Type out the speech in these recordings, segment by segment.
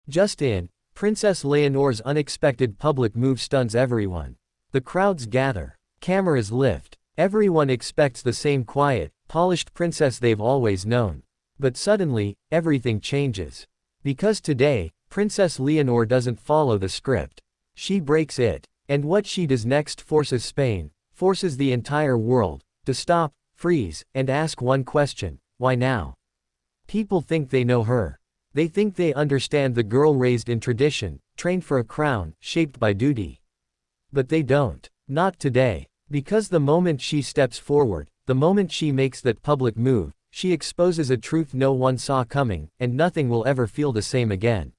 Just in, Princess Leonor's unexpected public move stuns everyone. The crowds gather. Cameras lift. Everyone expects the same quiet, polished princess they've always known. But suddenly, everything changes. Because today, Princess Leonor doesn't follow the script. She breaks it. And what she does next forces Spain, forces the entire world, to stop, freeze, and ask one question: why now? People think they know her. They think they understand the girl raised in tradition, trained for a crown, shaped by duty. But they don't. Not today. Because the moment she steps forward, the moment she makes that public move, she exposes a truth no one saw coming, and nothing will ever feel the same again.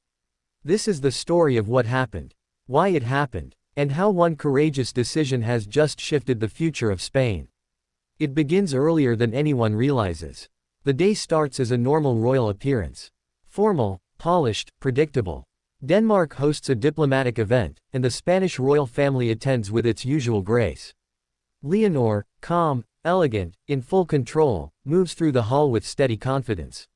This is the story of what happened, why it happened, and how one courageous decision has just shifted the future of Spain. It begins earlier than anyone realizes. The day starts as a normal royal appearance. Formal, polished, predictable. Denmark hosts a diplomatic event, and the Spanish royal family attends with its usual grace. Leonor, calm, elegant, in full control, moves through the hall with steady confidence.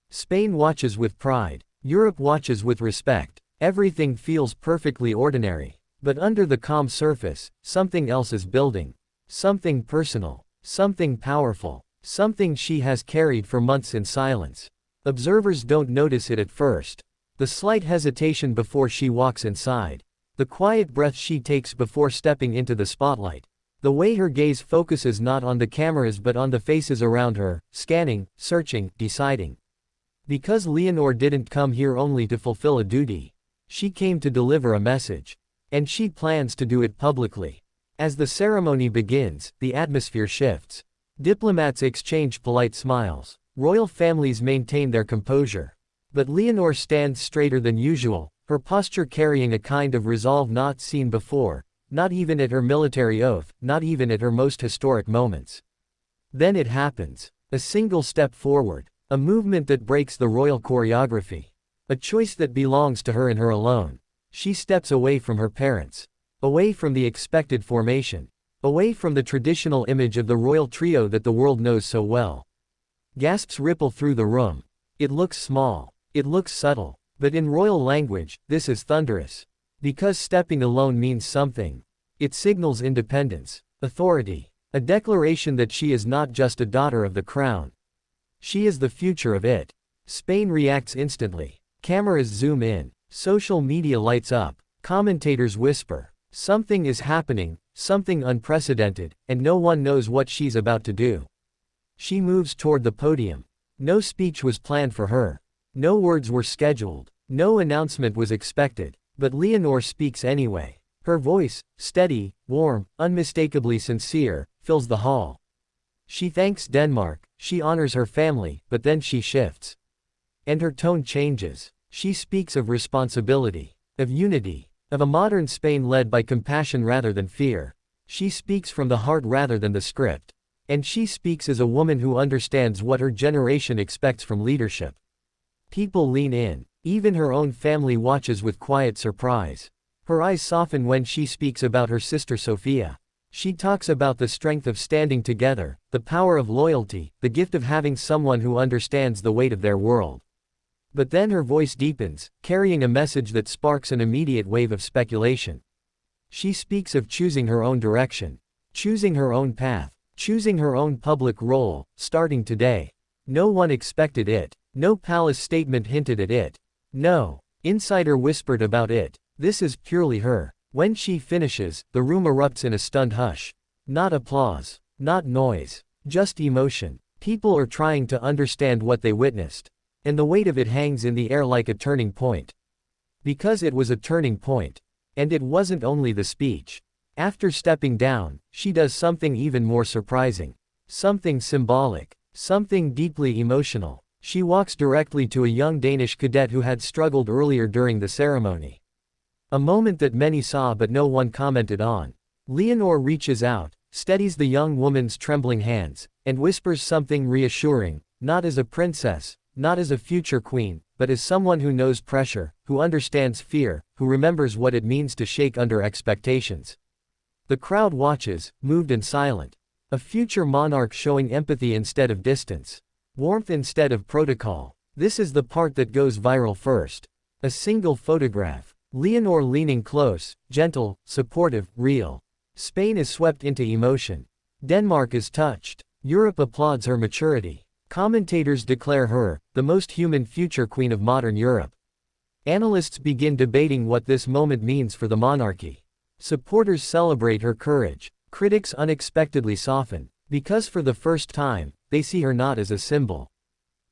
Spain watches with pride. Europe watches with respect. Everything feels perfectly ordinary. But under the calm surface, something else is building. Something personal. Something powerful. Something she has carried for months in silence. Observers don't notice it at first. The slight hesitation before she walks inside. The quiet breath she takes before stepping into the spotlight. The way her gaze focuses not on the cameras but on the faces around her, scanning, searching, deciding. Because Leonor didn't come here only to fulfill a duty. She came to deliver a message. And she plans to do it publicly. As the ceremony begins, the atmosphere shifts. Diplomats exchange polite smiles. Royal families maintain their composure. But Leonor stands straighter than usual, her posture carrying a kind of resolve not seen before. Not even at her military oath, not even at her most historic moments. Then it happens. A single step forward. A movement that breaks the royal choreography. A choice that belongs to her and her alone. She steps away from her parents. Away from the expected formation. Away from the traditional image of the royal trio that the world knows so well. Gasps ripple through the room. It looks small. It looks subtle. But in royal language, this is thunderous. Because stepping alone means something. It signals independence, authority, a declaration that she is not just a daughter of the crown. She is the future of it. Spain reacts instantly. Cameras zoom in. Social media lights up. Commentators whisper. Something is happening, something unprecedented, and no one knows what she's about to do. She moves toward the podium. No speech was planned for her. No words were scheduled. No announcement was expected. But Leonor speaks anyway. Her voice, steady, warm, unmistakably sincere, fills the hall. She thanks Denmark, she honors her family, but then she shifts. And her tone changes. She speaks of responsibility, of unity, of a modern Spain led by compassion rather than fear. She speaks from the heart rather than the script. And she speaks as a woman who understands what her generation expects from leadership. People lean in. Even her own family watches with quiet surprise. Her eyes soften when she speaks about her sister Sofia. She talks about the strength of standing together, the power of loyalty, the gift of having someone who understands the weight of their world. But then her voice deepens, carrying a message that sparks an immediate wave of speculation. She speaks of choosing her own direction, choosing her own path, choosing her own public role, starting today. No one expected it. No palace statement hinted at it. No insider whispered about it. This is purely her. When she finishes, the room erupts in a stunned hush. Not applause. Not noise. Just emotion. People are trying to understand what they witnessed. And the weight of it hangs in the air like a turning point. Because it was a turning point. And it wasn't only the speech. After stepping down, she does something even more surprising. Something symbolic. Something deeply emotional. She walks directly to a young Danish cadet who had struggled earlier during the ceremony. A moment that many saw but no one commented on. Leonor reaches out, steadies the young woman's trembling hands, and whispers something reassuring, not as a princess, not as a future queen, but as someone who knows pressure, who understands fear, who remembers what it means to shake under expectations. The crowd watches, moved and silent. A future monarch showing empathy instead of distance. Warmth instead of protocol. This is the part that goes viral first. A single photograph. Leonor leaning close, gentle, supportive, real. Spain is swept into emotion. Denmark is touched. Europe applauds her maturity. Commentators declare her the most human future queen of modern Europe. Analysts begin debating what this moment means for the monarchy. Supporters celebrate her courage. Critics unexpectedly soften, because for the first time, they see her not as a symbol,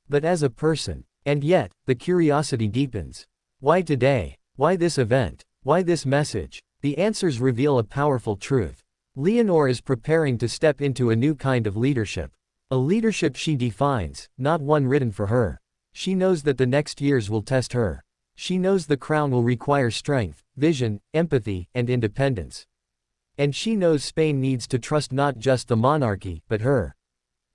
but as a person. And yet, the curiosity deepens. Why today? Why this event? Why this message? The answers reveal a powerful truth. Leonor is preparing to step into a new kind of leadership. A leadership she defines, not one written for her. She knows that the next years will test her. She knows the crown will require strength, vision, empathy, and independence. And she knows Spain needs to trust not just the monarchy, but her.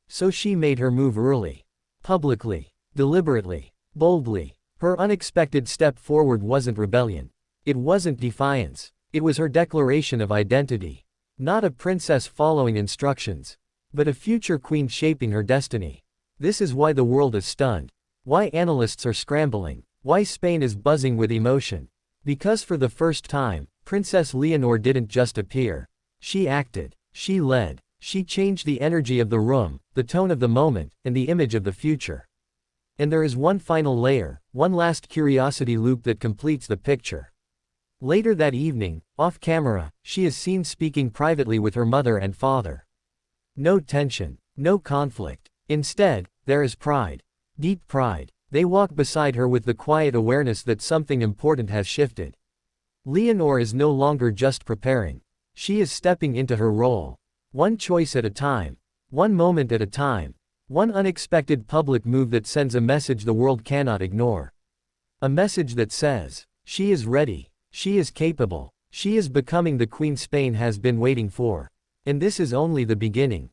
So she made her move early. Publicly. Deliberately. Boldly. Her unexpected step forward wasn't rebellion. It wasn't defiance. It was her declaration of identity. Not a princess following instructions, but a future queen shaping her destiny. This is why the world is stunned. Why analysts are scrambling. Why Spain is buzzing with emotion. Because for the first time, Princess Leonor didn't just appear. She acted. She led. She changed the energy of the room, the tone of the moment, and the image of the future. And there is one final layer, one last curiosity loop that completes the picture. Later that evening, off camera, she is seen speaking privately with her mother and father. No tension, no conflict. Instead, there is pride. Deep pride. They walk beside her with the quiet awareness that something important has shifted. Leonor is no longer just preparing. She is stepping into her role. One choice at a time. One moment at a time. One unexpected public move that sends a message the world cannot ignore. A message that says, she is ready. She is capable. She is becoming the queen Spain has been waiting for. And this is only the beginning.